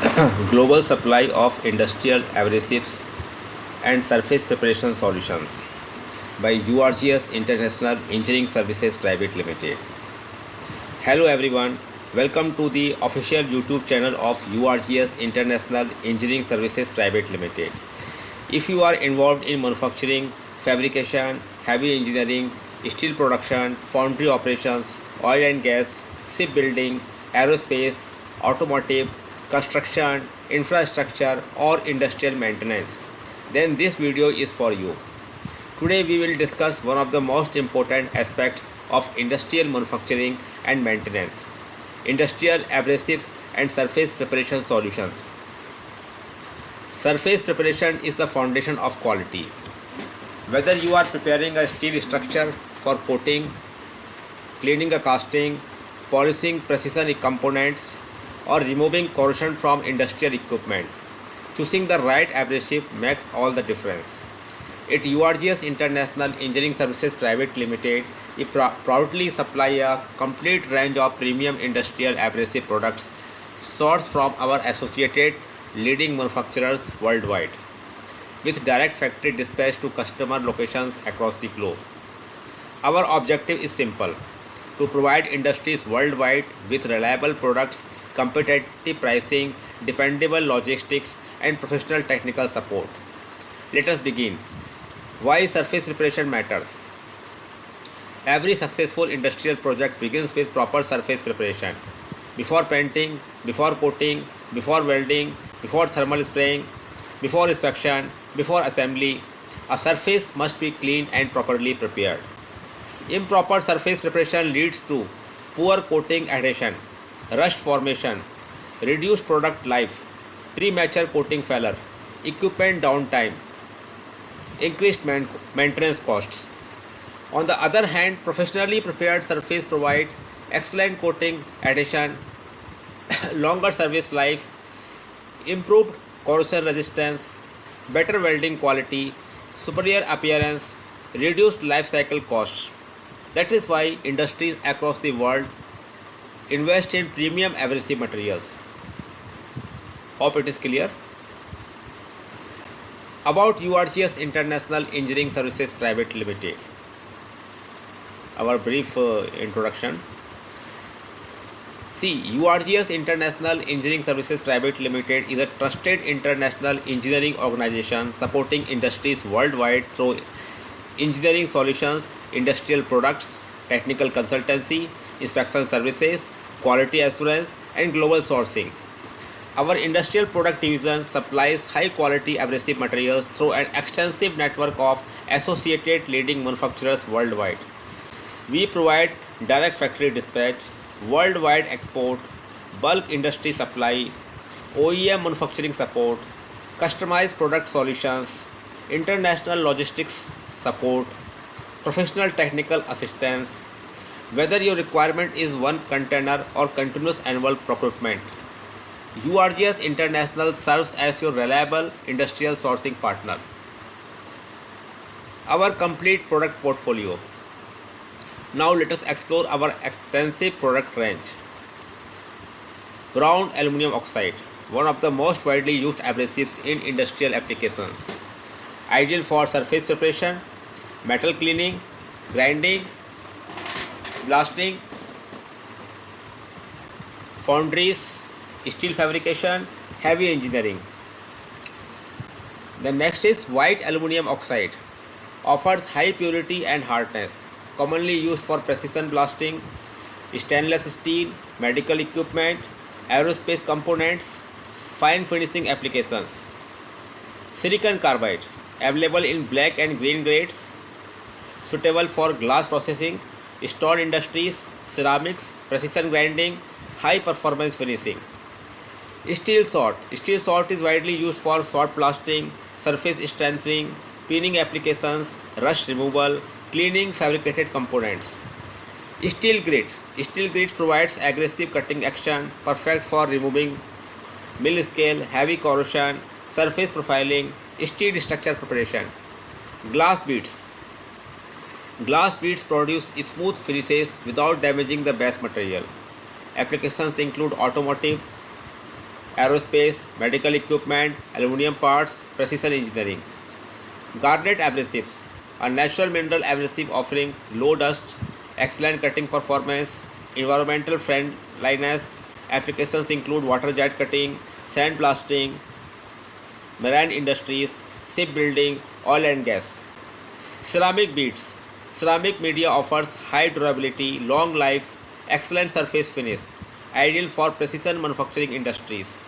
Global supply of industrial abrasives and surface preparation solutions by URGS International Engineering Services Private Limited. Hello everyone, welcome to the official YouTube channel of URGS International Engineering Services Private Limited. If you are involved in manufacturing, fabrication, heavy engineering, steel production, foundry operations, oil and gas, shipbuilding, aerospace, automotive, construction, infrastructure or industrial maintenance, then this video is for you. Today we will discuss one of the most important aspects of industrial manufacturing and maintenance, industrial abrasives and surface preparation solutions. Surface preparation is the foundation of quality. Whether you are preparing a steel structure for coating, cleaning a casting, polishing precision components, or removing corrosion from industrial equipment, choosing the right abrasive makes all the difference. At URGS International Engineering Services Private Limited, we proudly supply a complete range of premium industrial abrasive products sourced from our associated leading manufacturers worldwide, with direct factory dispatch to customer locations across the globe. Our objective is simple: to provide industries worldwide with reliable products, competitive pricing, dependable logistics, and professional technical support. Let us begin. Why surface preparation matters? Every successful industrial project begins with proper surface preparation. Before painting, before coating, before welding, before thermal spraying, before inspection, before assembly, a surface must be clean and properly prepared. Improper surface preparation leads to poor coating adhesion, rust formation, reduced product life, premature coating failure, equipment downtime, increased maintenance costs. On the other hand, professionally prepared surface provide excellent coating adhesion, longer service life, improved corrosion resistance, better welding quality, superior appearance, reduced life cycle costs. That is why industries across the world invest in premium abrasive materials. Hope it is clear. About URGS International Engineering Services Private Limited. Our brief introduction. See, URGS International Engineering Services Private Limited is a trusted international engineering organization supporting industries worldwide through engineering solutions, industrial products, technical consultancy, inspection services, quality assurance, and global sourcing. Our industrial product division supplies high quality abrasive materials through an extensive network of associated leading manufacturers worldwide. We provide direct factory dispatch, worldwide export, bulk industry supply, OEM manufacturing support, customized product solutions, international logistics support, professional technical assistance, whether your requirement is one container or continuous annual procurement. URGS International serves as your reliable industrial sourcing partner. Our complete product portfolio. Now let us explore our extensive product range. Brown aluminum oxide, one of the most widely used abrasives in industrial applications. Ideal for surface preparation, metal cleaning, grinding, blasting, foundries, steel fabrication, heavy engineering. The next is white aluminum oxide. Offers high purity and hardness. Commonly used for precision blasting, stainless steel, medical equipment, aerospace components, fine finishing applications. Silicon carbide. Available in black and green grades. Suitable for glass processing, stone industries, ceramics, precision grinding, high performance finishing. Steel sort. Steel sort is widely used for sort blasting, surface strengthening, pinning applications, rust removal, cleaning fabricated components. Steel grit. Steel grit provides aggressive cutting action, perfect for removing mill scale, heavy corrosion, surface profiling, steel structure preparation. Glass beads. Glass beads produce smooth finishes without damaging the base material. Applications include automotive, aerospace, medical equipment, aluminum parts, precision engineering. Garnet abrasives, a natural mineral abrasive offering low dust, excellent cutting performance, environmental friendliness. Applications include water jet cutting, sandblasting, marine industries, shipbuilding, oil and gas. Ceramic beads. Ceramic media offers high durability, long life, excellent surface finish, ideal for precision manufacturing industries.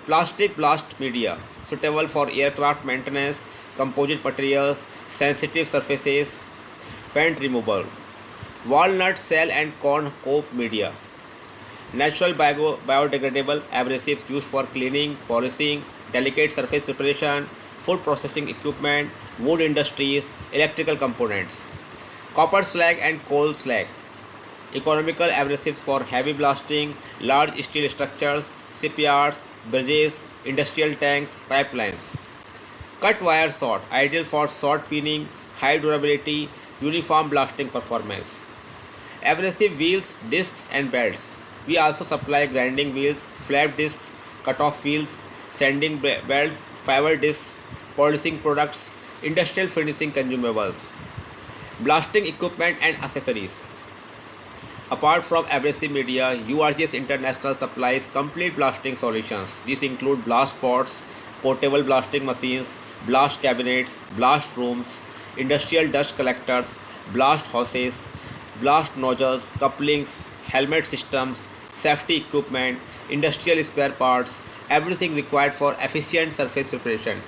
Plastic blast media, suitable for aircraft maintenance, composite materials, sensitive surfaces, paint removal. Walnut shell and corn cob media, natural biodegradable abrasives used for cleaning, polishing, delicate surface preparation, food processing equipment, wood industries, electrical components. Copper slag and coal slag, economical abrasives for heavy blasting, large steel structures, shipyards, bridges, industrial tanks, pipelines. Cut wire sort, ideal for sort peening, high durability, uniform blasting performance. Abrasive wheels, discs and belts. We also supply grinding wheels, flap discs, cut-off wheels, sanding belts, fiber discs, polishing products, industrial finishing consumables. Blasting equipment and accessories. Apart from abrasive media, URGS International supplies complete blasting solutions. These include blast pods, portable blasting machines, blast cabinets, blast rooms, industrial dust collectors, blast hoses, blast nozzles, couplings, helmet systems, safety equipment, industrial spare parts, everything required for efficient surface preparation.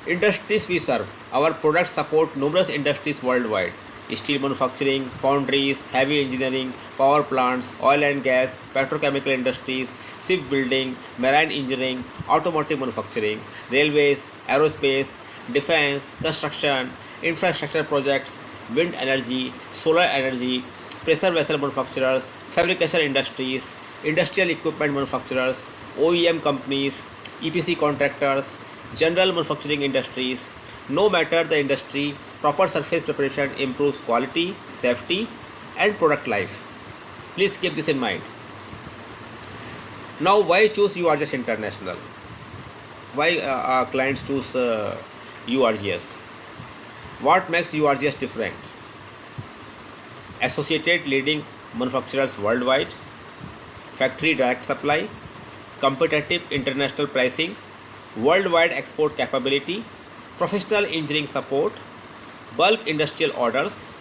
Industries we serve. Our products support numerous industries worldwide. Steel manufacturing, foundries, heavy engineering, power plants, oil and gas, petrochemical industries, shipbuilding, marine engineering, automotive manufacturing, railways, aerospace, defense, construction, infrastructure projects, wind energy, solar energy, pressure vessel manufacturers, fabrication industries, industrial equipment manufacturers, OEM companies, EPC contractors, general manufacturing industries. No matter the industry, proper surface preparation improves quality, safety, and product life. Please keep this in mind. Now, why choose URGS International? Why our clients choose URGS? What makes URGS different? Associated leading manufacturers worldwide, factory direct supply, competitive international pricing, worldwide export capability, professional engineering support, bulk industrial orders,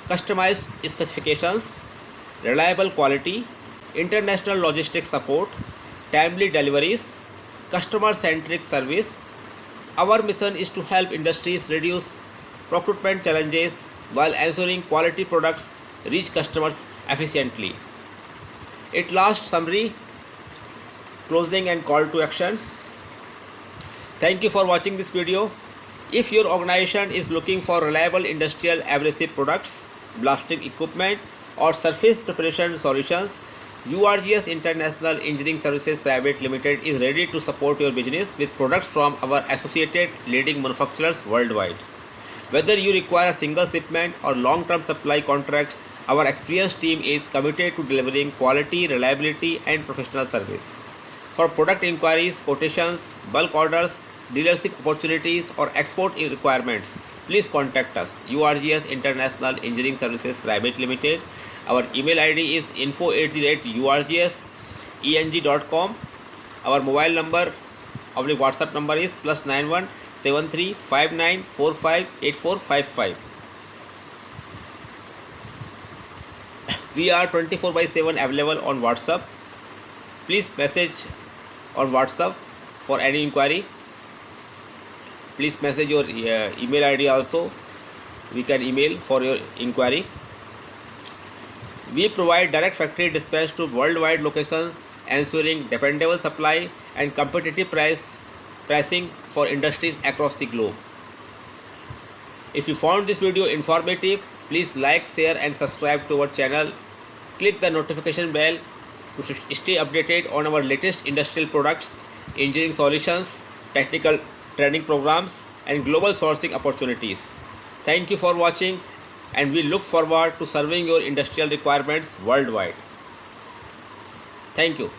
customized specifications, reliable quality, international logistics support, timely deliveries, customer-centric service. Our mission is to help industries reduce procurement challenges while ensuring quality products reach customers efficiently. At last, summary, closing and call to action. Thank you for watching this video. If your organization is looking for reliable industrial abrasive products, blasting equipment, or surface preparation solutions, URGS International Engineering Services Private Limited is ready to support your business with products from our associated leading manufacturers worldwide. Whether you require a single shipment or long-term supply contracts, our experienced team is committed to delivering quality, reliability, and professional service. For product inquiries, quotations, bulk orders, dealership opportunities, or export requirements, please contact us, URGS International Engineering Services Private Limited. Our email ID is info@urgseng.com. Our mobile number, our WhatsApp number is +91 73 59 45 8455. We are 24/7 available on WhatsApp. Please message on WhatsApp for any inquiry. Please message your email ID also. We can email for your inquiry. We provide direct factory dispatch to worldwide locations, ensuring dependable supply and competitive pricing for industries across the globe. If you found this video informative, please like, share and subscribe to our channel. Click the notification bell to stay updated on our latest industrial products, engineering solutions, technical training programs and global sourcing opportunities. Thank you for watching, and we look forward to serving your industrial requirements worldwide. Thank you.